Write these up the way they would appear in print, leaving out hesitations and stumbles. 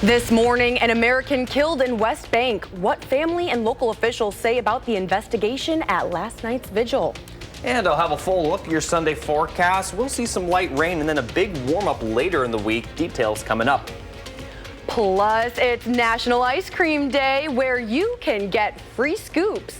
This morning, an American killed in West Bank. What family and local officials say about the investigation at last night's vigil. And I'll have a full look at your Sunday forecast. We'll see some light rain and then a big warm up later in the week. Details coming up. Plus, it's National Ice Cream Day, where you can get free scoops.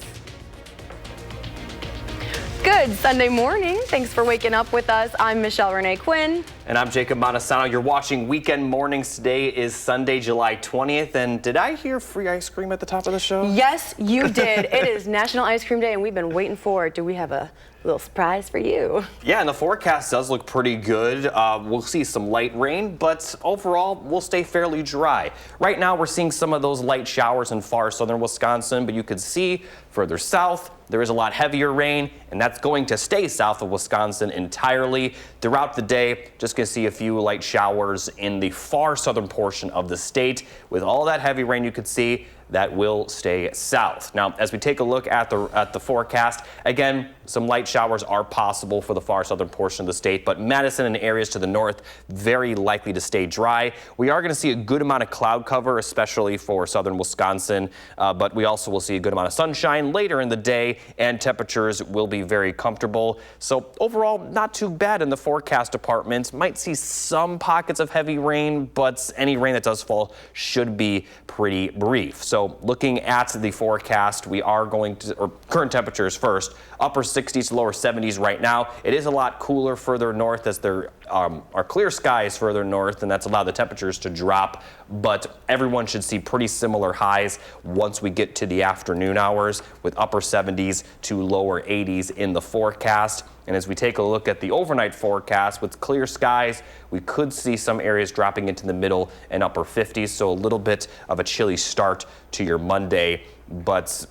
Good Sunday morning. Thanks for waking up with us. I'm Michelle Renee Quinn. And I'm Jacob Madison. You're watching Weekend Mornings. Today is Sunday, July 20th. And did I hear free ice cream at the top of the show? Yes, you did. It is National Ice Cream Day, and we've been waiting for it. Do we have a little surprise for you? Yeah, and the forecast does look pretty good. We'll see some light rain, but overall, we'll stay fairly dry. Right now, we're seeing some of those light showers in far southern Wisconsin, but you could see further south, there is a lot heavier rain, and that's going to stay south of Wisconsin entirely. Throughout the day, just going to see a few light showers in the far southern portion of the state. With all that heavy rain you could see, that will stay south. Now, as we take a look at the forecast, again, some light showers are possible for the far southern portion of the state, but Madison and areas to the north, very likely to stay dry. We are going to see a good amount of cloud cover, especially for southern Wisconsin, but we also will see a good amount of sunshine later in the day, and temperatures will be very comfortable. So overall, not too bad in the forecast department. Might see some pockets of heavy rain, but any rain that does fall should be pretty brief. So looking at the forecast, we are going to, or current temperatures first, upper 60s to lower 70s right now. It is a lot cooler further north as there are clear skies further north, and that's allowed the temperatures to drop, but everyone should see pretty similar highs once we get to the afternoon hours, with upper 70s to lower 80s in the forecast. And as we take a look at the overnight forecast, with clear skies, we could see some areas dropping into the middle and upper 50s, so a little bit of a chilly start to your Monday, but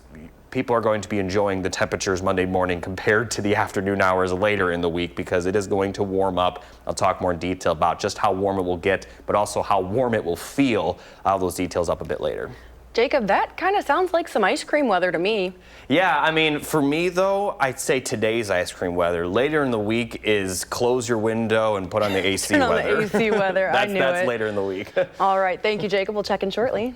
people are going to be enjoying the temperatures Monday morning compared to the afternoon hours later in the week, because it is going to warm up. I'll talk more in detail about just how warm it will get, but also how warm it will feel. I'll have those details up a bit later. Jacob, that kind of sounds like some ice cream weather to me. Yeah, I mean, for me, though, I'd say today's ice cream weather. Later in the week is close your window and put on the AC weather. On the AC weather, I knew it. That's later in the week. All right, thank you, Jacob. We'll check in shortly.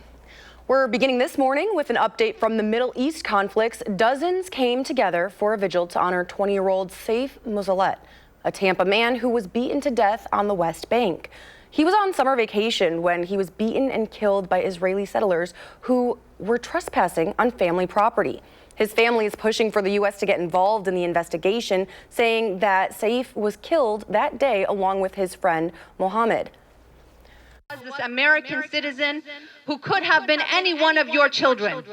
We're beginning this morning with an update from the Middle East conflicts. Dozens came together for a vigil to honor 20-year-old Saif Moussalet, a Tampa man who was beaten to death on the West Bank. He was on summer vacation when he was beaten and killed by Israeli settlers who were trespassing on family property. His family is pushing for the U.S. to get involved in the investigation, saying that Saif was killed that day along with his friend Mohammed. This American citizen who could have been any one of your children.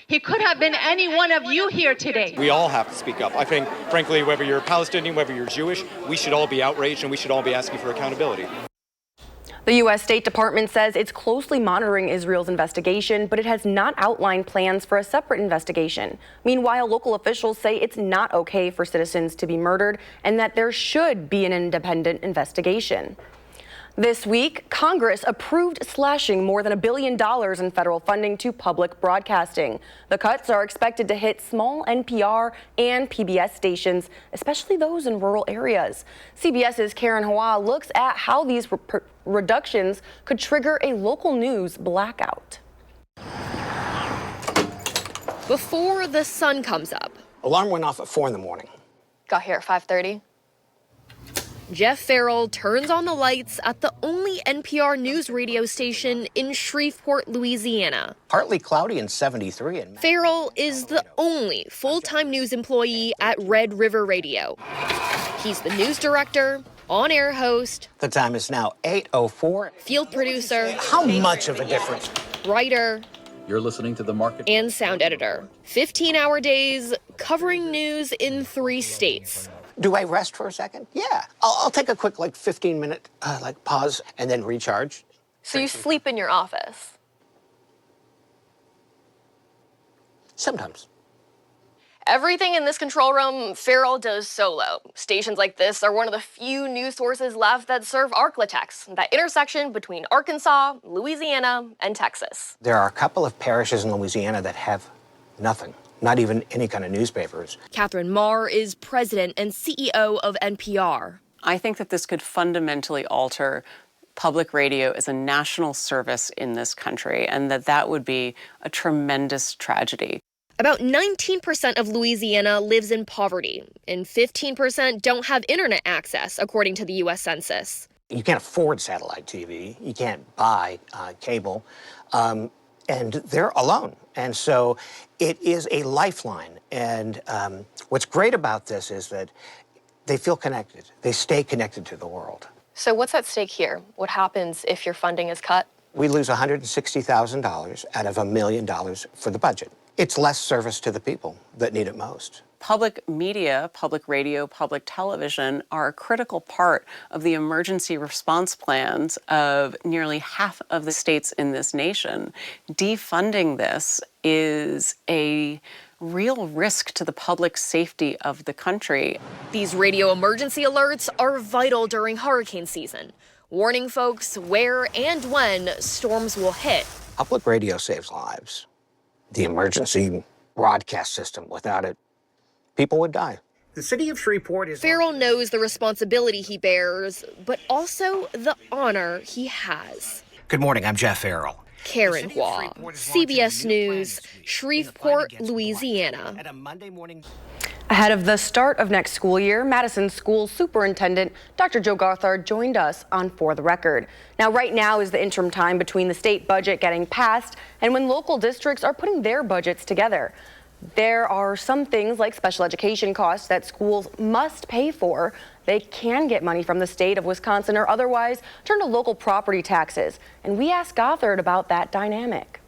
He could have been any one of you here today. We all have to speak up. I think, frankly, whether you're Palestinian, whether you're Jewish, we should all be outraged and we should all be asking for accountability. The U.S. State Department says it's closely monitoring Israel's investigation, but it has not outlined plans for a separate investigation. Meanwhile, local officials say it's not okay for citizens to be murdered and that there should be an independent investigation. This week, Congress approved slashing more than $1 billion in federal funding to public broadcasting. The cuts are expected to hit small NPR and PBS stations, especially those in rural areas. CBS's Karen Hua looks at how these reductions could trigger a local news blackout. Before the sun comes up. Alarm went off at 4 in the morning. Got here at 5:30. Jeff Farrell turns on the lights at the only NPR news radio station in Shreveport, Louisiana. Partly cloudy and 73. Farrell is the only full-time news employee at Red River Radio. He's the news director, on-air host. The time is now 8:04. Field producer. How much of a difference? Writer. You're listening to The Market. And sound editor. 15-hour days covering news in 3 states. Do I rest for a second? Yeah. I'll take a quick 15-minute pause and then recharge. So you sleep in your office? Sometimes. Everything in this control room, Farrell does solo. Stations like this are one of the few news sources left that serve Arklatex, that intersection between Arkansas, Louisiana, and Texas. There are a couple of parishes in Louisiana that have nothing. Not even any kind of newspapers. Catherine Marr is president and CEO of NPR. I think that this could fundamentally alter public radio is a national service in this country, and that would be a tremendous tragedy. About 19% of Louisiana lives in poverty, and 15% don't have internet access, according to the U.S. Census. You can't afford satellite TV. You can't buy cable. And they're alone. And so it is a lifeline. And what's great about this is that they feel connected. They stay connected to the world. So what's at stake here? What happens if your funding is cut? We lose $160,000 out of $1 million for the budget. It's less service to the people that need it most. Public media, public radio, public television are a critical part of the emergency response plans of nearly half of the states in this nation. Defunding this is a real risk to the public safety of the country. These radio emergency alerts are vital during hurricane season, warning folks where and when storms will hit. Public radio saves lives. The emergency broadcast system, without it, people would die. The city of Shreveport is... Farrell knows the responsibility he bears, but also the honor he has. Good morning, I'm Jeff Farrell. Karen Hua, CBS News, Shreveport, Louisiana. Ahead of the start of next school year, Madison School Superintendent Dr. Joe Gothard joined us on For the Record. Now, right now is the interim time between the state budget getting passed and when local districts are putting their budgets together. There are some things like special education costs that schools must pay for. They can get money from the state of Wisconsin or otherwise turn to local property taxes. And we asked Gothard about that dynamic.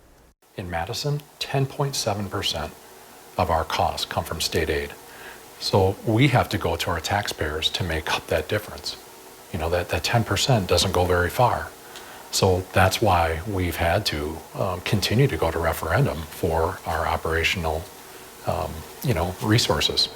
In Madison, 10.7% of our costs come from state aid. So we have to go to our taxpayers to make up that difference. You know, that 10% doesn't go very far. So that's why we've had to continue to go to referendum for our operational, resources.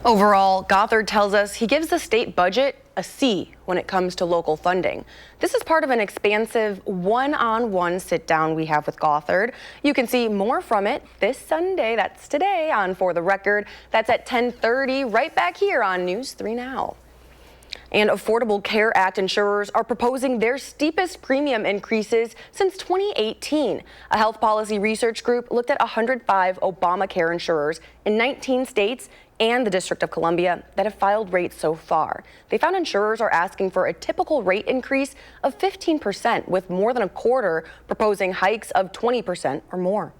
Overall, Gothard tells us he gives the state budget a C when it comes to local funding. This is part of an expansive one-on-one sit-down we have with Gothard. You can see more from it this Sunday, that's today, on For the Record. That's at 10:30, right back here on News 3 Now. And Affordable Care Act insurers are proposing their steepest premium increases since 2018. A health policy research group looked at 105 Obamacare insurers in 19 states and the District of Columbia that have filed rates so far. They found insurers are asking for a typical rate increase of 15%, with more than a quarter proposing hikes of 20% or more.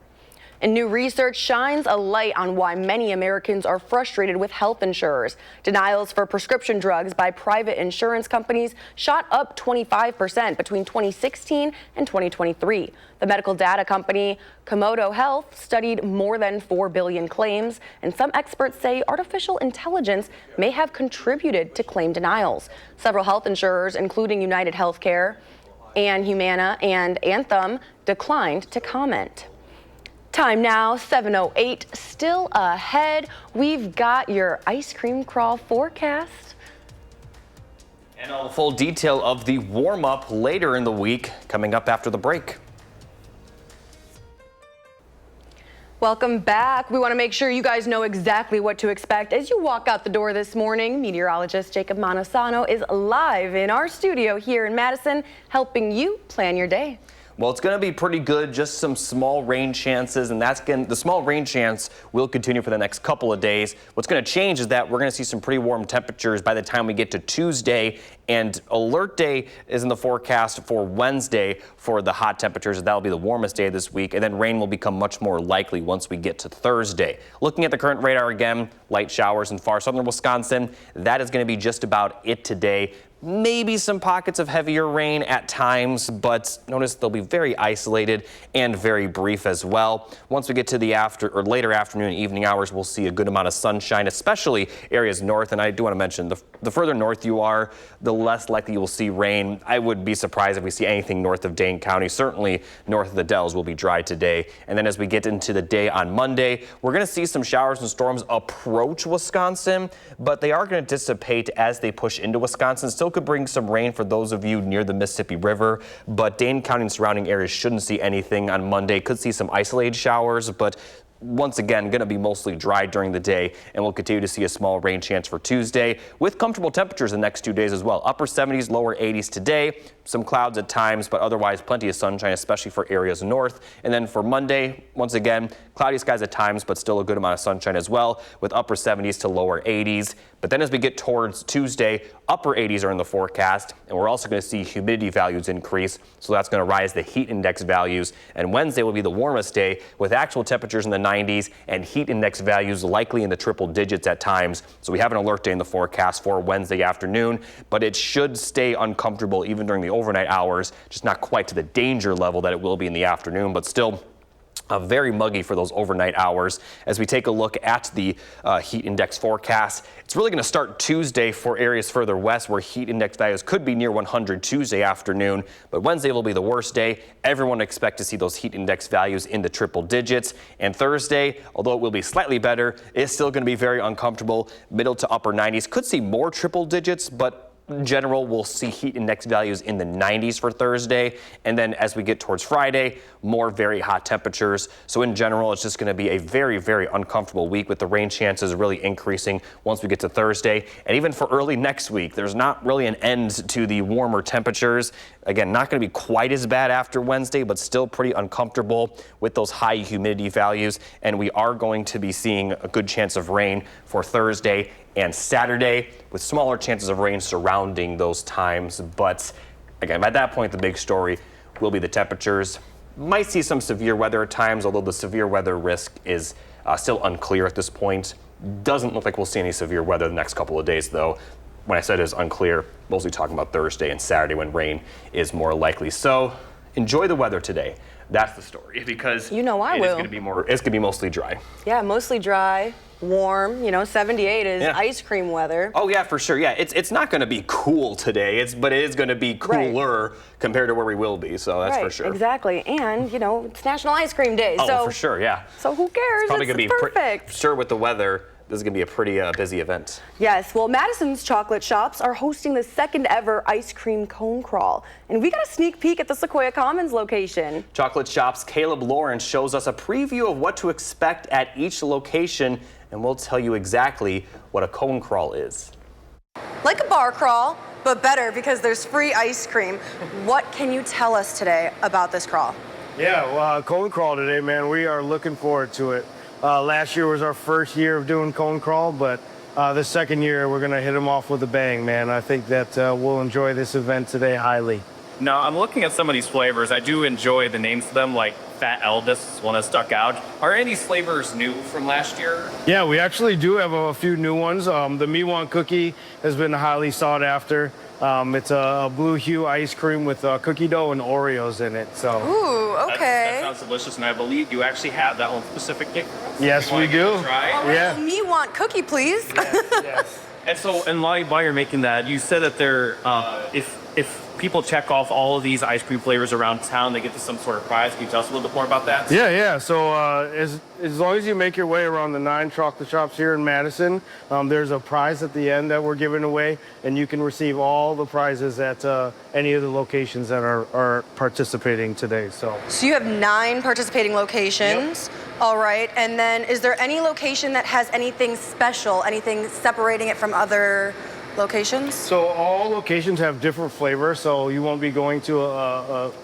And new research shines a light on why many Americans are frustrated with health insurers. Denials for prescription drugs by private insurance companies shot up 25% between 2016 and 2023. The medical data company Komodo Health studied more than 4 billion claims, and some experts say artificial intelligence may have contributed to claim denials. Several health insurers, including United Healthcare and Humana and Anthem, declined to comment. Time now, 7:08, still ahead. We've got your ice cream crawl forecast. And all the full detail of the warm-up later in the week coming up after the break. Welcome back. We want to make sure you guys know exactly what to expect as you walk out the door this morning. Meteorologist Jacob Montesano is live in our studio here in Madison, helping you plan your day. Well, it's going to be pretty good, just some small rain chances, and the small rain chance will continue for the next couple of days. What's going to change is that we're going to see some pretty warm temperatures by the time we get to Tuesday, and alert day is in the forecast for Wednesday for the hot temperatures. That'll be the warmest day this week, and then rain will become much more likely once we get to Thursday. Looking at the current radar again, light showers in far southern Wisconsin. That is going to be just about it today. Maybe some pockets of heavier rain at times, but notice they'll be very isolated and very brief as well. Once we get to the later afternoon and evening hours, we'll see a good amount of sunshine, especially areas north. And I do want to mention the further north you are, the less likely you will see rain. I would be surprised if we see anything north of Dane County. Certainly north of the Dells will be dry today. And then as we get into the day on Monday, we're going to see some showers and storms approach Wisconsin, but they are going to dissipate as they push into Wisconsin. Still could bring some rain for those of you near the Mississippi River, but Dane County and surrounding areas shouldn't see anything on Monday. Could see some isolated showers, but once again, going to be mostly dry during the day, and we'll continue to see a small rain chance for Tuesday with comfortable temperatures the next 2 days as well. Upper 70s, lower 80s today. Some clouds at times, but otherwise plenty of sunshine, especially for areas north. And then for Monday, once again, cloudy skies at times, but still a good amount of sunshine as well with upper 70s to lower 80s. But then as we get towards Tuesday, upper 80s are in the forecast, and we're also going to see humidity values increase, so that's going to rise the heat index values. And Wednesday will be the warmest day with actual temperatures in the 90s and heat index values likely in the triple digits at times. So we have an alert day in the forecast for Wednesday afternoon, but it should stay uncomfortable even during the overnight hours, just not quite to the danger level that it will be in the afternoon, but still very muggy for those overnight hours. As we take a look at the heat index forecast, it's really going to start Tuesday for areas further west where heat index values could be near 100 Tuesday afternoon, but Wednesday will be the worst day. Everyone expect to see those heat index values in the triple digits. And Thursday, although it will be slightly better, it's still going to be very uncomfortable. Middle to upper 90s. Could see more triple digits, but in general, we'll see heat index values in the 90s for Thursday. And then as we get towards Friday, more very hot temperatures. So in general, it's just going to be a very, very uncomfortable week with the rain chances really increasing once we get to Thursday. And even for early next week, there's not really an end to the warmer temperatures. Again, not going to be quite as bad after Wednesday, but still pretty uncomfortable with those high humidity values. And we are going to be seeing a good chance of rain for Thursday and Saturday with smaller chances of rain surrounding those times. But again, by that point, the big story will be the temperatures. Might see some severe weather at times, although the severe weather risk is still unclear at this point. Doesn't look like we'll see any severe weather the next couple of days, though. When I said it's unclear, mostly talking about Thursday and Saturday when rain is more likely. So enjoy the weather today. That's the story, because You know I it's will. going to be mostly dry. Yeah, mostly dry, warm. 78 is ice cream weather. Oh yeah, for sure. Yeah, it's not going to be cool today. But it is going to be cooler compared to where we will be. So that's for sure. Exactly. And it's National Ice Cream Day. Oh, so for sure. Yeah. So who cares? It's probably going to be perfect. sure with the weather. This is going to be a pretty busy event. Yes, well, Madison's chocolate shops are hosting the second ever ice cream cone crawl. And we got a sneak peek at the Sequoia Commons location. Chocolate Shop's Caleb Lawrence shows us a preview of what to expect at each location, and we'll tell you exactly what a cone crawl is. Like a bar crawl, but better because there's free ice cream. What can you tell us today about this crawl? Yeah, well, cone crawl today, man. We are looking forward to it. Last year was our first year of doing cone crawl, but the second year we're going to hit them off with a bang, man. I think that we'll enjoy this event today highly. Now, I'm looking at some of these flavors. I do enjoy the names of them, like Fat Elvis is one that stuck out. Are any of these flavors new from last year? Yeah, we actually do have a few new ones. The Me Want cookie has been highly sought after. It's a blue hue ice cream with cookie dough and Oreos in it. So. Ooh, okay. That sounds delicious, and I believe you actually have that one specific cake. Yes, we do. Try? All right, Me Want cookie, please. Yes. And so, and while you're making that, you said that there, if people check off all of these ice cream flavors around town, they get to some sort of prize. Can you tell us a little bit more about that? Yeah. So as long as you make your way around the 9 chocolate shops here in Madison, there's a prize at the end that we're giving away, and you can receive all the prizes at any of the locations that are participating today. So you have 9 participating locations. Yep. All right. And then is there any location that has anything special, anything separating it from other locations? So all locations have different flavors, so you won't be going to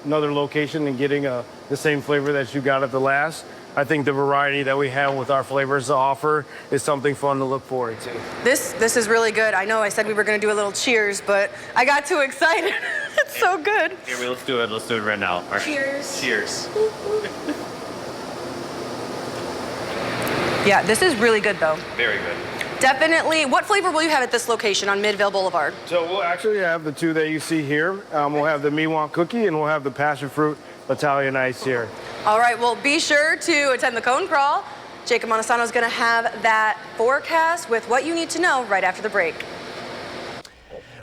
another location and getting the same flavor that you got at the last. I think the variety that we have with our flavors to offer is something fun to look forward to. This is really good. I know I said we were going to do a little cheers, but I got too excited. It's so good. Here, let's do it. Let's do it right now. Right. Cheers. Cheers. Yeah, this is really good, though. Very good. Definitely. What flavor will you have at this location on Midvale Boulevard? So we'll actually have the 2 that you see here. We'll have the Me Want cookie, and we'll have the passion fruit Italian ice here. All right, well, be sure to attend the cone crawl. Jacob Montesano is going to have that forecast with what you need to know right after the break.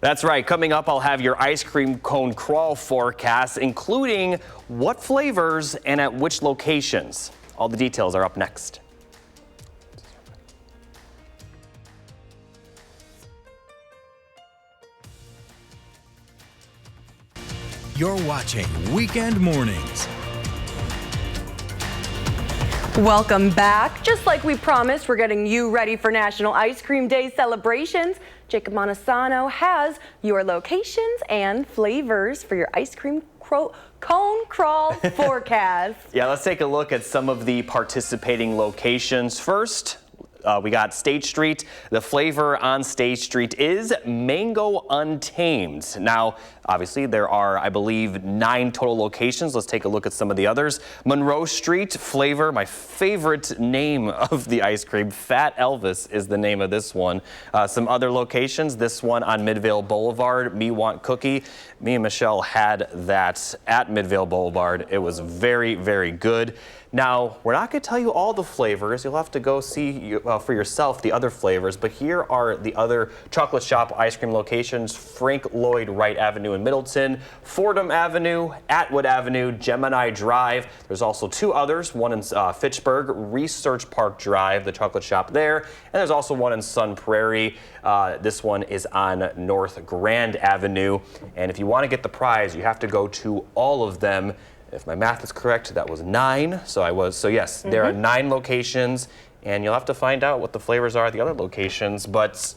That's right. Coming up, I'll have your ice cream cone crawl forecast, including what flavors and at which locations. All the details are up next. You're watching Weekend Mornings. Welcome back. Just like we promised, we're getting you ready for National Ice Cream Day celebrations. Jacob Montesano has your locations and flavors for your ice cream cone crawl forecast. Yeah, let's take a look at some of the participating locations. First, we got State Street. The flavor on State Street is Mango Untamed. Now, obviously, there are, I believe, 9 total locations. Let's take a look at some of the others. Monroe Street flavor, my favorite name of the ice cream, Fat Elvis is the name of this one. Some other locations, this one on Midvale Boulevard, Me Want Cookie. Me and Michelle had that at Midvale Boulevard. It was very, very good. Now, we're not going to tell you all the flavors. You'll have to go see for yourself the other flavors, but here are the other chocolate shop ice cream locations: Frank Lloyd Wright Avenue in Middleton, Fordham Avenue, Atwood Avenue, Gemini Drive. There's also 2 others, one in Fitchburg, Research Park Drive, the chocolate shop there, and there's also one in Sun Prairie. This one is on North Grand Avenue, and if you want to get the prize, you have to go to all of them. If my math is correct, that was 9. So yes, there are 9 locations, and you'll have to find out what the flavors are at the other locations. But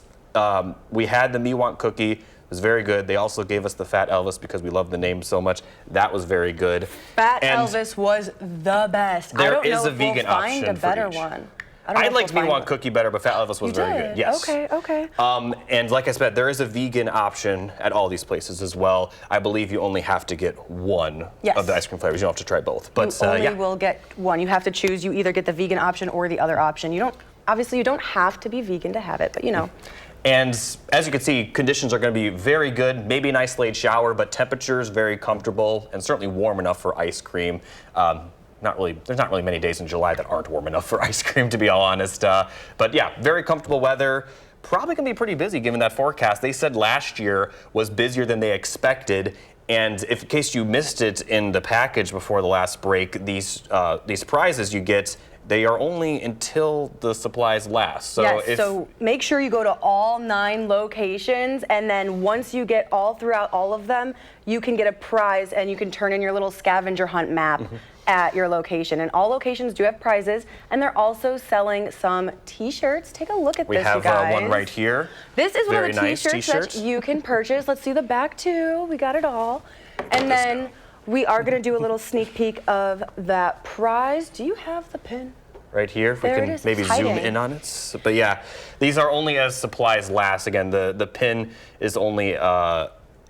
we had the Me Want Cookie. It was very good. They also gave us the Fat Elvis because we love the name so much. That was very good. Fat Elvis was the best. I don't know if we'll find a better one. I liked Me Want Cookie better, but Fat Elvis was very good. Yes. Okay. And like I said, there is a vegan option at all these places as well. I believe you only have to get one of the ice cream flavors. You don't have to try both. But you only will get one. You have to choose. You either get the vegan option or the other option. Obviously, you don't have to be vegan to have it, but you know. And as you can see, conditions are going to be very good. Maybe an isolated shower, but temperatures very comfortable and certainly warm enough for ice cream. There's not really many days in July that aren't warm enough for ice cream, to be all honest. But yeah, very comfortable weather. Probably going to be pretty busy given that forecast. They said last year was busier than they expected. And in case you missed it in the package before the last break, these prizes you get, they are only until the supplies last. So make sure you go to all 9 locations, and then once you get all throughout all of them, you can get a prize and you can turn in your little scavenger hunt map at your location. And all locations do have prizes, and they're also selling some t-shirts. Take a look at this, you guys. We have one right here. This is very one of the t-shirts that you can purchase. Let's see the back too. We got it all. And then we are going to do a little sneak peek of that prize. Do you have the pin? Right here, if we can maybe zoom in on it. But yeah, these are only as supplies last. Again, the pin is only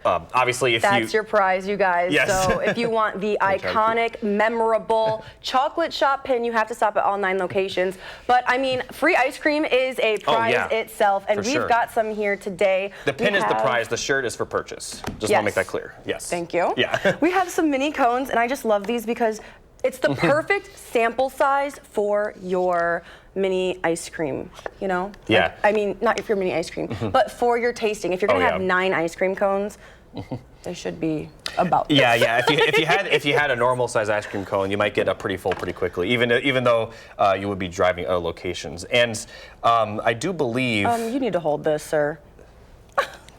obviously That's your prize, you guys. Yes. So if you want the iconic, memorable chocolate shop pin, you have to stop at all 9 locations. But I mean, free ice cream is a prize itself, and we've got some here today. The pin is the prize. The shirt is for purchase. Just want to make that clear. Yes. Thank you. Yeah. We have some mini cones, and I just love these because it's the perfect sample size for your mini ice cream, you know? Yeah. I mean, not for your mini ice cream, but for your tasting. If you're gonna have 9 ice cream cones, they should be about this. Yeah. If you had a normal size ice cream cone, you might get up pretty full pretty quickly, even though you would be driving other locations. And I do believe you need to hold this, sir.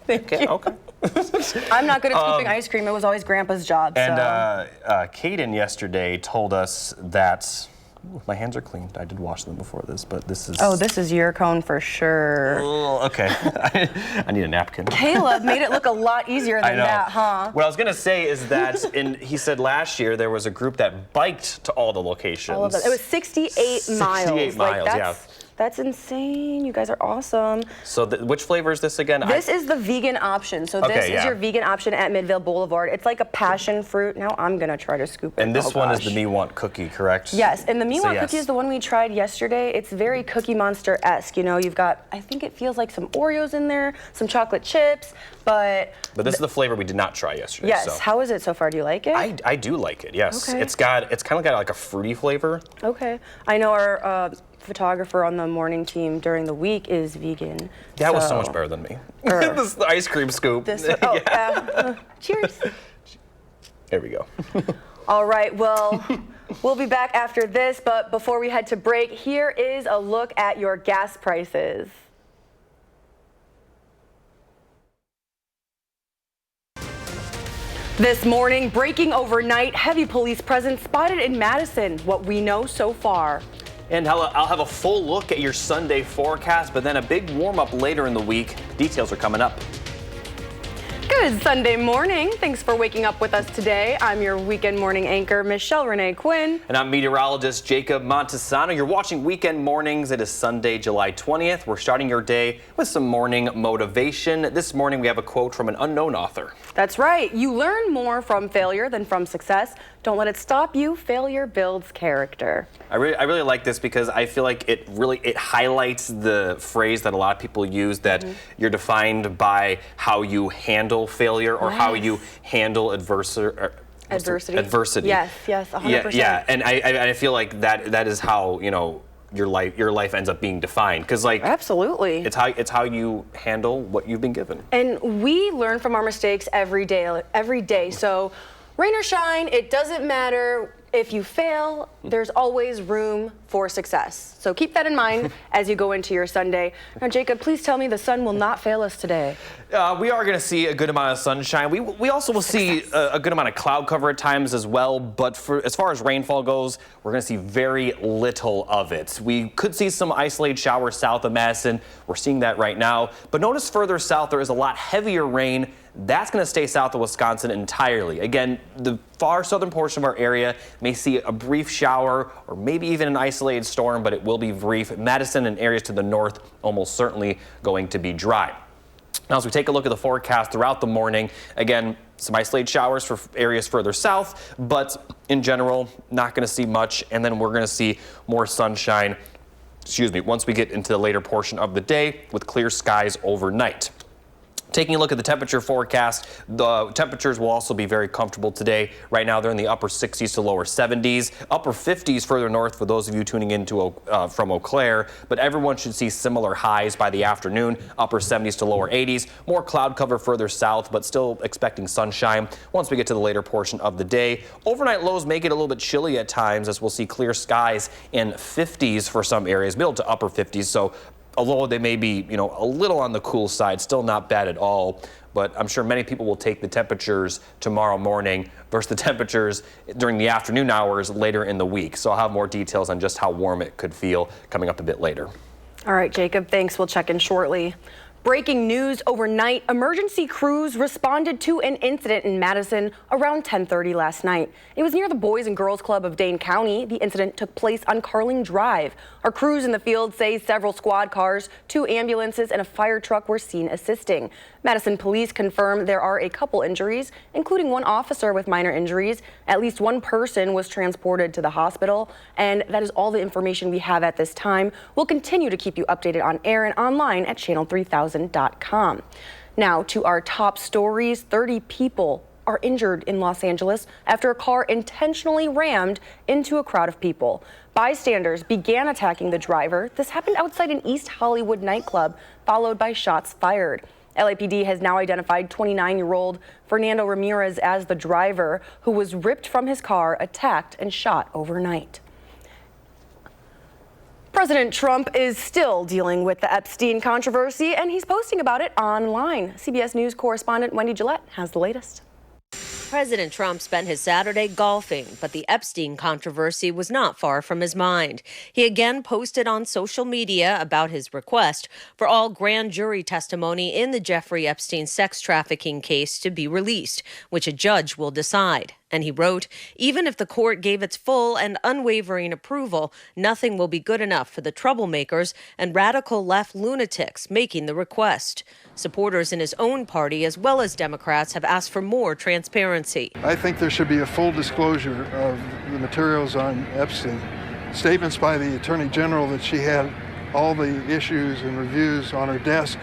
Thank you. Okay. I'm not good at scooping ice cream. It was always Grandpa's job. And Kaden yesterday told us that my hands are clean. I did wash them before this, but this is... Oh, this is your cone for sure. Oh, okay. I need a napkin. Caleb made it look a lot easier than that, huh? What I was going to say is that he said last year there was a group that biked to all the locations. All of them. It was 68 miles. 68 miles, yeah. That's insane. You guys are awesome. So which flavor is this again? This is the vegan option. So this is your vegan option at Midvale Boulevard. It's like a passion fruit. Now I'm going to try to scoop it. And this one is the Me Want Cookie, correct? Yes, and the Me Want Cookie is the one we tried yesterday. It's very Cookie Monster-esque. You know, you've got, I think it feels like some Oreos in there, some chocolate chips, but this is the flavor we did not try yesterday. Yes. So. How is it so far? Do you like it? I do like it, yes. Okay. It's kind of got like a fruity flavor. Okay. I know our photographer on the morning team during the week is vegan. That was so much better than me. This is the ice cream scoop. Cheers. There we go. All right, well, we'll be back after this, but before we head to break, here is a look at your gas prices. This morning, breaking overnight, heavy police presence spotted in Madison. What we know so far. And I'll have a full look at your Sunday forecast, but then a big warm-up later in the week. Details are coming up. Good Sunday morning. Thanks for waking up with us today. I'm your weekend morning anchor, Michelle Renee Quinn. And I'm meteorologist Jacob Montesano. You're watching Weekend Mornings. It is Sunday, July 20th. We're starting your day with some morning motivation. This morning we have a quote from an unknown author. That's right. You learn more from failure than from success. Don't let it stop you. Failure builds character. I really like this because I feel like it highlights the phrase that a lot of people use, that you're defined by how you handle failure or how you handle adversity. Adversity. Yes, 100%. Yeah, and I feel like that is how, your life ends up being defined, because absolutely, it's how you handle what you've been given. And we learn from our mistakes every day. So rain or shine, it doesn't matter. If you fail, there's always room for success. So keep that in mind as you go into your Sunday. Now, Jacob, please tell me the sun will not fail us today. We are going to see a good amount of sunshine. We also will see a good amount of cloud cover at times as well. But as far as rainfall goes, we're going to see very little of it. We could see some isolated showers south of Madison. We're seeing that right now. But notice further south, there is a lot heavier rain. That's going to stay south of Wisconsin entirely. Again, the far southern portion of our area may see a brief shower or maybe even an isolated storm, but it will be brief. Madison and areas to the north almost certainly going to be dry. Now, as we take a look at the forecast throughout the morning, again, some isolated showers for areas further south, but in general, not going to see much. And then we're going to see more sunshine, once we get into the later portion of the day with clear skies overnight. Taking a look at the temperature forecast, the temperatures will also be very comfortable today. Right now, they're in the upper 60s to lower 70s, upper 50s further north for those of you tuning in from Eau Claire. But everyone should see similar highs by the afternoon, upper 70s to lower 80s. More cloud cover further south, but still expecting sunshine once we get to the later portion of the day. Overnight lows may get a little bit chilly at times, as we'll see clear skies in 50s for some areas, middle to upper 50s. So although they may be, a little on the cool side, still not bad at all. But I'm sure many people will take the temperatures tomorrow morning versus the temperatures during the afternoon hours later in the week. So I'll have more details on just how warm it could feel coming up a bit later. All right, Jacob, thanks. We'll check in shortly. Breaking news overnight, emergency crews responded to an incident in Madison around 10:30 last night. It was near the Boys and Girls Club of Dane County. The incident took place on Carling Drive. Our crews in the field say several squad cars, 2 ambulances, and a fire truck were seen assisting. Madison police confirm there are a couple injuries, including 1 officer with minor injuries. At least 1 person was transported to the hospital, and that is all the information we have at this time. We'll continue to keep you updated on air and online at channel3000.com. Now to our top stories. 30 people are injured in Los Angeles after a car intentionally rammed into a crowd of people. Bystanders began attacking the driver. This happened outside an East Hollywood nightclub, followed by shots fired. LAPD has now identified 29-year-old Fernando Ramirez as the driver, who was ripped from his car, attacked, and shot overnight. President Trump is still dealing with the Epstein controversy, and he's posting about it online. CBS News correspondent Wendy Gillette has the latest. President Trump spent his Saturday golfing, but the Epstein controversy was not far from his mind. He again posted on social media about his request for all grand jury testimony in the Jeffrey Epstein sex trafficking case to be released, which a judge will decide. And he wrote, even if the court gave its full and unwavering approval, nothing will be good enough for the troublemakers and radical left lunatics making the request. Supporters in his own party, as well as Democrats, have asked for more transparency. I think there should be a full disclosure of the materials on Epstein. Statements by the Attorney General that she had all the issues and reviews on her desk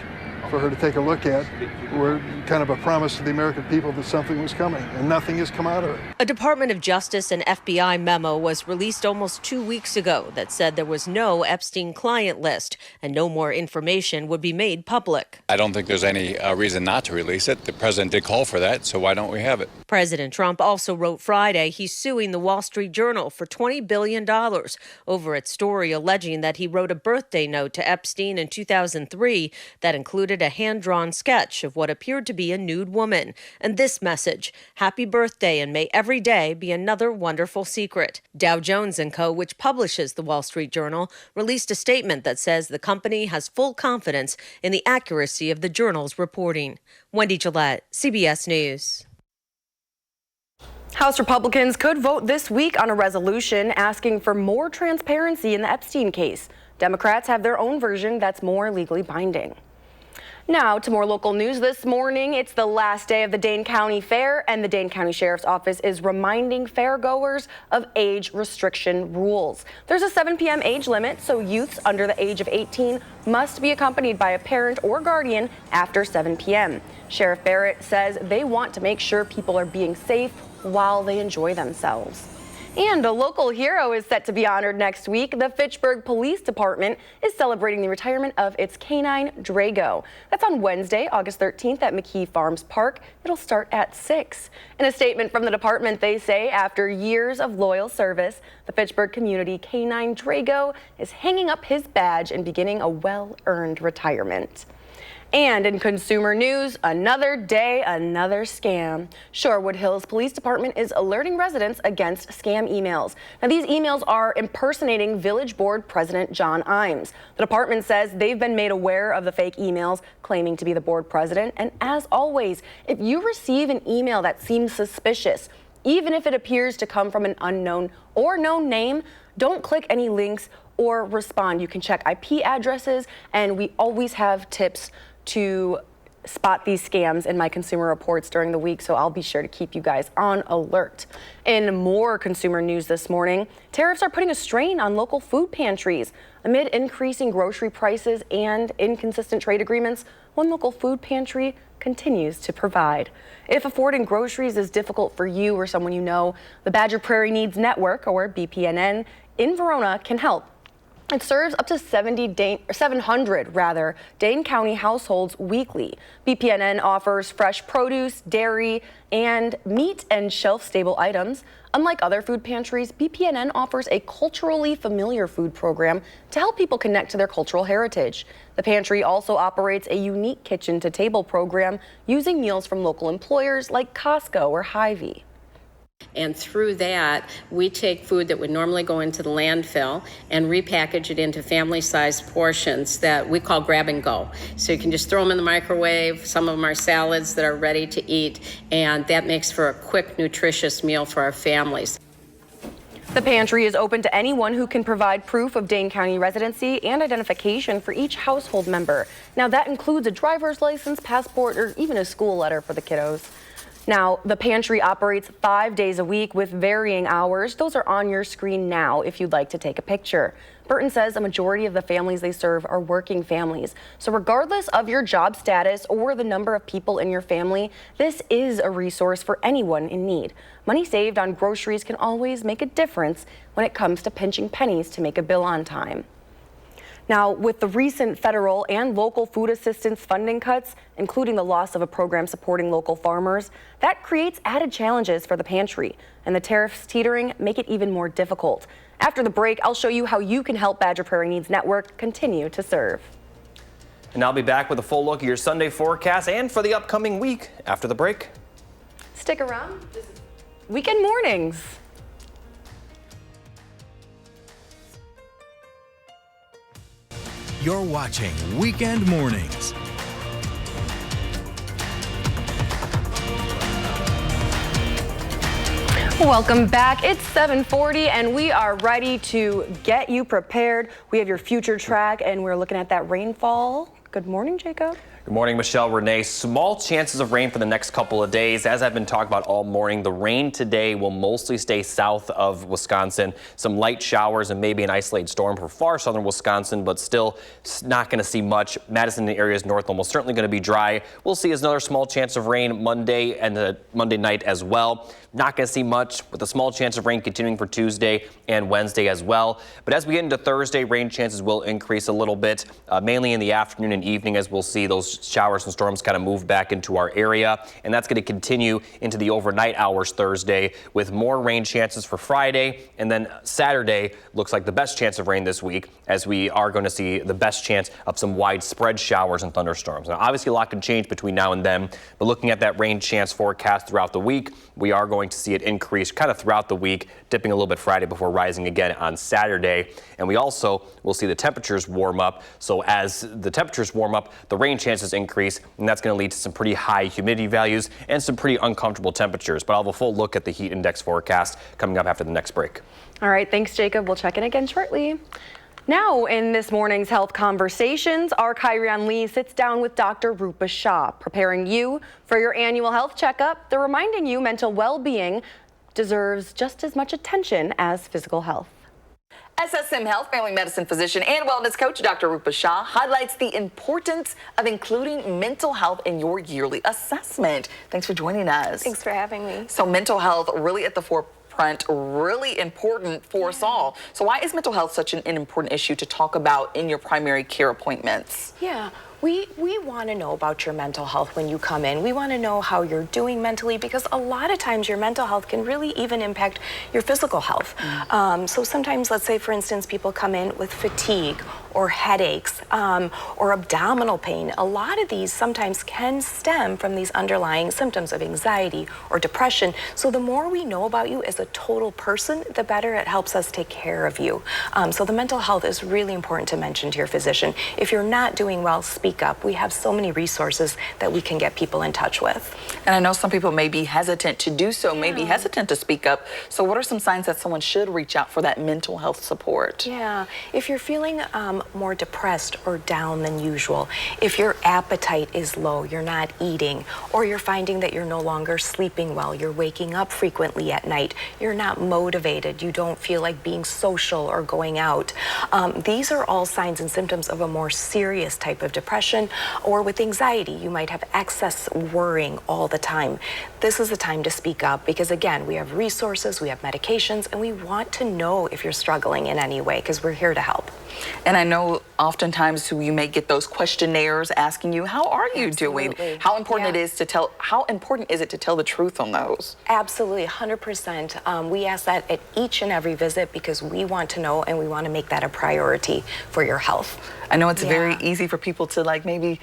for her to take a look at were kind of a promise to the American people that something was coming, and nothing has come out of it. A Department of Justice and FBI memo was released almost 2 weeks ago that said there was no Epstein client list and no more information would be made public. I don't think there's any reason not to release it. The president did call for that, so why don't we have it? President Trump also wrote Friday he's suing the Wall Street Journal for $20 billion over its story alleging that he wrote a birthday note to Epstein in 2003 that included a hand-drawn sketch of what appeared to be a nude woman. And this message, happy birthday and may every day be another wonderful secret. Dow Jones & Co., which publishes the Wall Street Journal, released a statement that says the company has full confidence in the accuracy of the journal's reporting. Wendy Gillette, CBS News. House Republicans could vote this week on a resolution asking for more transparency in the Epstein case. Democrats have their own version that's more legally binding. Now to more local news this morning. It's the last day of the Dane County Fair, and the Dane County Sheriff's Office is reminding fairgoers of age restriction rules. There's a 7 p.m. age limit, so youths under the age of 18 must be accompanied by a parent or guardian after 7 p.m. Sheriff Barrett says they want to make sure people are being safe while they enjoy themselves. And a local hero is set to be honored next week. The Fitchburg Police Department is celebrating the retirement of its canine Drago. That's on Wednesday, August 13th at McKee Farms Park. It'll start at 6. In a statement from the department, they say after years of loyal service, the Fitchburg community canine Drago is hanging up his badge and beginning a well-earned retirement. And in consumer news, another day, another scam. Shorewood Hills Police Department is alerting residents against scam emails. Now, these emails are impersonating Village Board President John Imes. The department says they've been made aware of the fake emails claiming to be the board president. And as always, if you receive an email that seems suspicious, even if it appears to come from an unknown or known name, don't click any links or respond. You can check IP addresses, and we always have tips to spot these scams in my consumer reports during the week, so I'll be sure to keep you guys on alert. In more consumer news this morning, tariffs are putting a strain on local food pantries. Amid increasing grocery prices and inconsistent trade agreements, one local food pantry continues to provide. If affording groceries is difficult for you or someone you know, the Badger Prairie Needs Network, or BPNN, in Verona can help. It serves up to 700 Dane County households weekly. BPNN offers fresh produce, dairy, and meat and shelf-stable items. Unlike other food pantries, BPNN offers a culturally familiar food program to help people connect to their cultural heritage. The pantry also operates a unique kitchen-to-table program using meals from local employers like Costco or Hy-Vee. And through that, we take food that would normally go into the landfill and repackage it into family-sized portions that we call grab and go. So you can just throw them in the microwave. Some of them are salads that are ready to eat, and that makes for a quick, nutritious meal for our families. The pantry is open to anyone who can provide proof of Dane County residency and identification for each household member. Now, that includes a driver's license, passport, or even a school letter for the kiddos. Now, the pantry operates 5 days a week with varying hours. Those are on your screen now if you'd like to take a picture. Burton says a majority of the families they serve are working families. So regardless of your job status or the number of people in your family, this is a resource for anyone in need. Money saved on groceries can always make a difference when it comes to pinching pennies to make a bill on time. Now, with the recent federal and local food assistance funding cuts, including the loss of a program supporting local farmers, that creates added challenges for the pantry, and the tariffs teetering make it even more difficult. After the break, I'll show you how you can help Badger Prairie Needs Network continue to serve. And I'll be back with a full look at your Sunday forecast and for the upcoming week after the break. Stick around. This is Weekend Mornings. You're watching Weekend Mornings. Welcome back. It's 7:40 and we are ready to get you prepared. We have your future track and we're looking at that rainfall. Good morning, Jacob. Good morning, Michelle, Renee. Small chances of rain for the next couple of days. As I've been talking about all morning, the rain today will mostly stay south of Wisconsin. Some light showers and maybe an isolated storm for far southern Wisconsin, but still not going to see much. Madison and areas north almost certainly going to be dry. We'll see another small chance of rain Monday and Monday night as well. Not going to see much, with a small chance of rain continuing for Tuesday and Wednesday as well. But as we get into Thursday, rain chances will increase a little bit, mainly in the afternoon and evening, as we'll see those those showers and storms kind of move back into our area, and that's going to continue into the overnight hours Thursday with more rain chances for Friday, and then Saturday looks like the best chance of rain this week, as we are going to see the best chance of some widespread showers and thunderstorms. Now, obviously a lot can change between now and then, but looking at that rain chance forecast throughout the week, we are going to see it increase kind of throughout the week, dipping a little bit Friday before rising again on Saturday. And we also will see the temperatures warm up. So as the temperatures warm up, the rain chances increase, and that's going to lead to some pretty high humidity values and some pretty uncomfortable temperatures. But I'll have a full look at the heat index forecast coming up after the next break. All right, thanks, Jacob. We'll check in again shortly. Now, in this morning's Health Conversations, our Kyrian Lee sits down with Dr. Rupa Shah, preparing you for your annual health checkup. They're reminding you mental well-being deserves just as much attention as physical health. SSM Health family medicine physician and wellness coach Dr. Rupa Shah highlights the importance of including mental health in your yearly assessment. Thanks for joining us. Thanks for having me. So mental health really at the forefront, really important for us all. So why is mental health such an important issue to talk about in your primary care appointments? Yeah. We want to know about your mental health when you come in. We want to know how you're doing mentally, because a lot of times your mental health can really even impact your physical health. So sometimes, let's say, for instance, people come in with fatigue or headaches or abdominal pain. A lot of these sometimes can stem from these underlying symptoms of anxiety or depression. So the more we know about you as a total person, the better it helps us take care of you. So the mental health is really important to mention to your physician. If you're not doing well, speak up. We have so many resources that we can get people in touch with. And I know some people may be hesitant to do so, may be hesitant to speak up. So what are some signs that someone should reach out for that mental health support? Yeah, if you're feeling more depressed or down than usual, if your appetite is low, you're not eating, or you're finding that you're no longer sleeping well, you're waking up frequently at night, you're not motivated, you don't feel like being social or going out. These are all signs and symptoms of a more serious type of depression. Or with anxiety, you might have excess worrying all the time. This is the time to speak up, because again, we have resources, we have medications, and we want to know if you're struggling in any way, because we're here to help. And I know oftentimes you may get those questionnaires asking you, how are you doing? How important it is to how important is it to tell the truth on those? Absolutely, 100%. We ask that at each and every visit, because we want to know and we want to make that a priority for your health. I know it's very easy for people to maybe,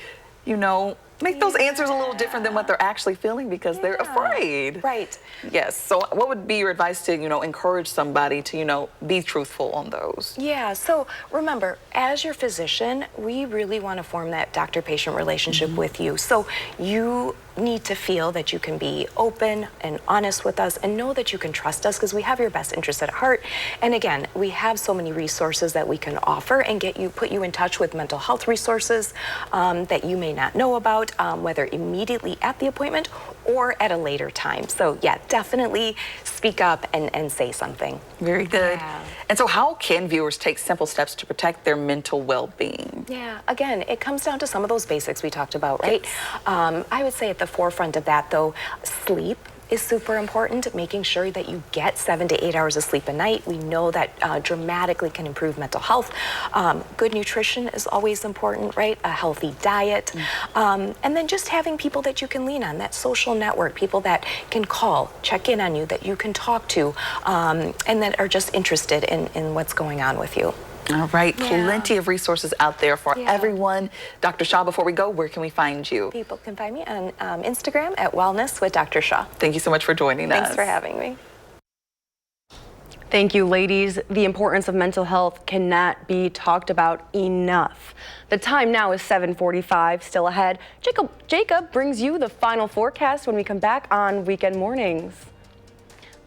make those answers a little different than what they're actually feeling, because they're afraid. Right. Yes. So what would be your advice to, encourage somebody to, be truthful on those? Yeah. So remember, as your physician, we really want to form that doctor-patient relationship with you. So you need to feel that you can be open and honest with us and know that you can trust us, because we have your best interest at heart. And again, we have so many resources that we can offer and put you in touch with mental health resources that you may not know about, whether immediately at the appointment or at a later time. So yeah, definitely speak up and say something. Very good. Yeah. And so how can viewers take simple steps to protect their mental well-being? Yeah, again, it comes down to some of those basics we talked about, right? I would say at the forefront of that, though, sleep is super important, making sure that you get 7 to 8 hours of sleep a night. We know that dramatically can improve mental health. Good nutrition is always important, right? A healthy diet. And then just having people that you can lean on, that social network, people that can call, check in on you, that you can talk to, and that are just interested in what's going on with you. All right, plenty of resources out there for everyone. Dr. Shah, before we go, where can we find you? People can find me on Instagram at Wellness with Dr. Shah. Thank you so much for joining us. Thanks for having me. Thank you, ladies. The importance of mental health cannot be talked about enough. The time now is 7:45. Still ahead, Jacob brings you the final forecast when we come back on Weekend Mornings.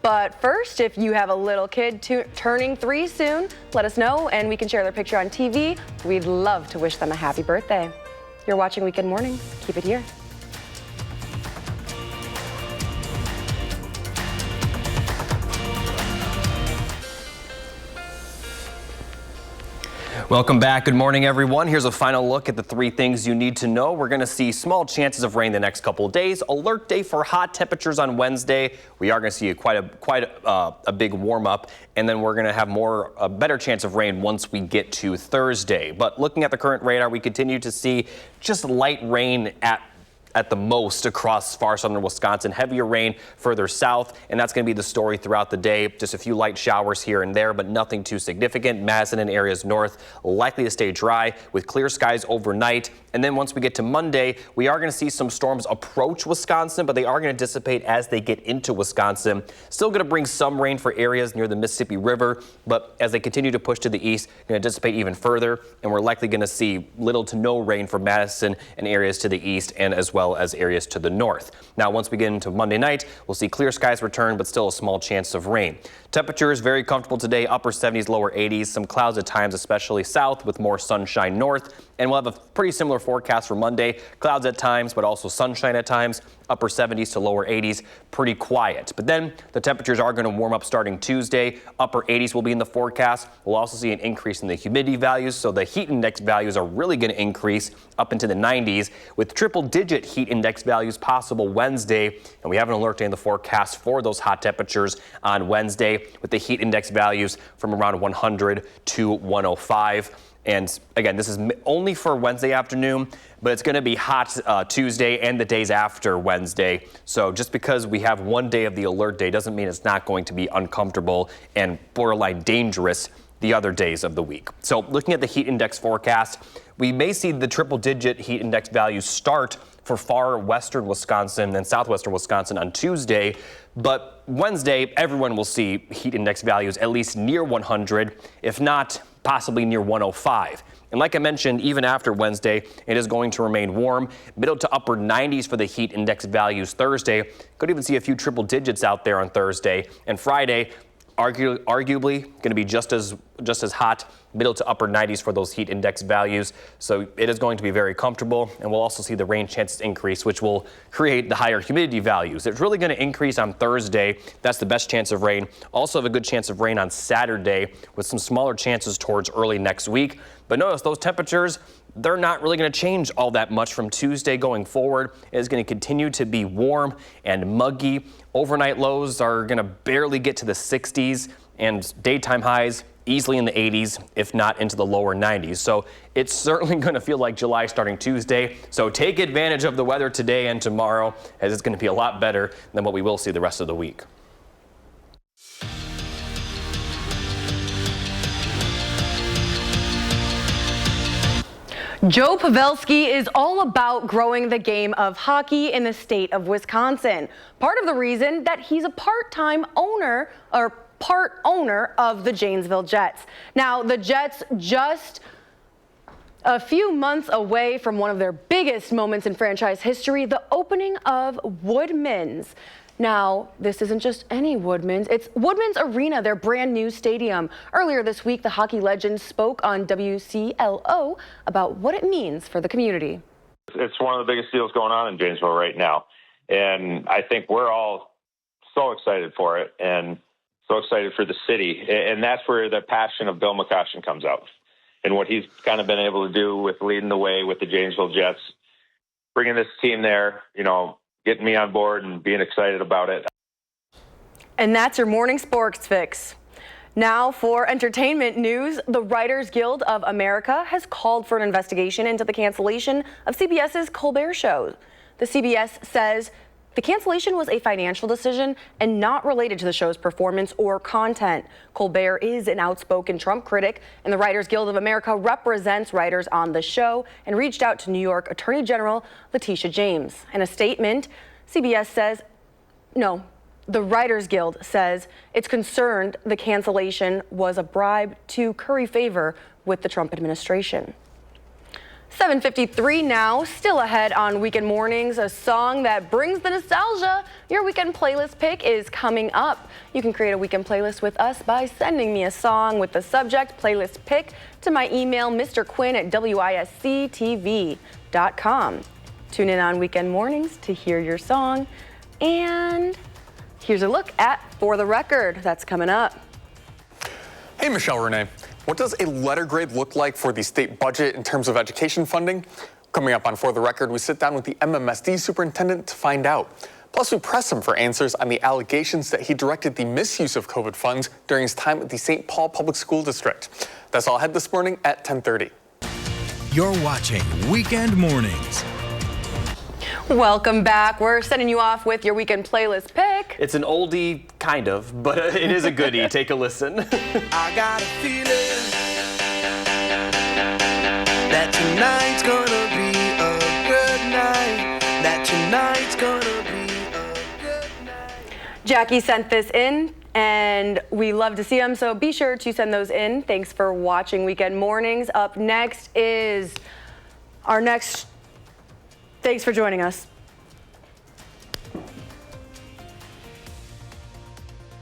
But first, if you have a little kid turning 3 soon, let us know and we can share their picture on TV. We'd love to wish them a happy birthday. You're watching Weekend Mornings. Keep it here. Welcome back. Good morning, everyone. Here's a final look at the 3 things you need to know. We're going to see small chances of rain the next couple of days. Alert day for hot temperatures on Wednesday. We are going to see quite a big warm up, and then we're going to have a better chance of rain once we get to Thursday. But looking at the current radar, we continue to see just light rain at the most across far southern Wisconsin. Heavier rain further south, and that's going to be the story throughout the day. Just a few light showers here and there, but nothing too significant. Madison and areas north likely to stay dry with clear skies overnight. And then once we get to Monday, we are going to see some storms approach Wisconsin, but they are going to dissipate as they get into Wisconsin. Still going to bring some rain for areas near the Mississippi River, but as they continue to push to the east, going to dissipate even further, and we're likely going to see little to no rain for Madison and areas to the east and as well as areas to the north. Now, once we get into Monday night, we'll see clear skies return, but still a small chance of rain. Temperatures very comfortable today, upper 70s, lower 80s. Some clouds at times, especially south, with more sunshine north. And we'll have a pretty similar forecast for Monday. Clouds at times, but also sunshine at times. Upper 70s to lower 80s, pretty quiet. But then the temperatures are going to warm up starting Tuesday. Upper 80s will be in the forecast. We'll also see an increase in the humidity values, so the heat index values are really going to increase up into the 90s, with triple-digit heat index values possible Wednesday. And we have an alert day in the forecast for those hot temperatures on Wednesday, with the heat index values from around 100 to 105. And again, this is only for Wednesday afternoon, but it's going to be hot Tuesday and the days after Wednesday. So just because we have one day of the alert day doesn't mean it's not going to be uncomfortable and borderline dangerous the other days of the week. So looking at the heat index forecast, we may see the triple-digit heat index values start for far western Wisconsin and southwestern Wisconsin on Tuesday. But Wednesday, everyone will see heat index values at least near 100, if not possibly near 105. And like I mentioned, even after Wednesday, it is going to remain warm. Middle to upper 90s for the heat index values Thursday. Could even see a few triple digits out there on Thursday. And Friday, arguably going to be just as hot, middle to upper 90s for those heat index values. So it is going to be very comfortable, and we'll also see the rain chances increase, which will create the higher humidity values. It's really going to increase on Thursday. That's the best chance of rain. Also have a good chance of rain on Saturday, with some smaller chances towards early next week. But notice those temperatures, they're not really going to change all that much from Tuesday going forward. It is going to continue to be warm and muggy. Overnight lows are going to barely get to the 60s, and daytime highs easily in the 80s, if not into the lower 90s. So it's certainly going to feel like July starting Tuesday. So take advantage of the weather today and tomorrow, as it's going to be a lot better than what we will see the rest of the week. Joe Pavelski is all about growing the game of hockey in the state of Wisconsin. Part of the reason that he's a part owner of the Janesville Jets. Now, the Jets just a few months away from one of their biggest moments in franchise history, the opening of Woodman's. Now, this isn't just any Woodman's, it's Woodman's Arena, their brand new stadium. Earlier this week, the hockey legend spoke on WCLO about what it means for the community. It's one of the biggest deals going on in Janesville right now. And I think we're all so excited for it and so excited for the city. And that's where the passion of Bill McCoshen comes out and what he's kind of been able to do with leading the way with the Janesville Jets, bringing this team there, getting me on board and being excited about it. And that's your morning sports fix. Now for entertainment news, the Writers Guild of America has called for an investigation into the cancellation of CBS's Colbert Show. The CBS says the cancellation was a financial decision and not related to the show's performance or content. Colbert is an outspoken Trump critic, and the Writers Guild of America represents writers on the show and reached out to New York Attorney General Letitia James. In a statement, CBS says, the Writers Guild says it's concerned the cancellation was a bribe to curry favor with the Trump administration. 7:53 now, still ahead on Weekend Mornings, a song that brings the nostalgia. Your weekend playlist pick is coming up. You can create a weekend playlist with us by sending me a song with the subject playlist pick to my email, mrquinn@wisctv.com. Tune in on Weekend Mornings to hear your song. And here's a look at For the Record. That's coming up. Hey, Michelle Renee. What does a letter grade look like for the state budget in terms of education funding? Coming up on For the Record, we sit down with the MMSD superintendent to find out. Plus, we press him for answers on the allegations that he directed the misuse of COVID funds during his time at the St. Paul Public School District. That's all ahead this morning at 10:30. You're watching Weekend Mornings. Welcome back. We're sending you off with your weekend playlist pick. It's an oldie, kind of, but it is a goodie. Take a listen. I got a feeling that tonight's gonna be a good night. That tonight's gonna be Jackie sent this in, and we love to see them, so be sure to send those in. Thanks for watching Weekend Mornings. Up next is our next... Thanks for joining us.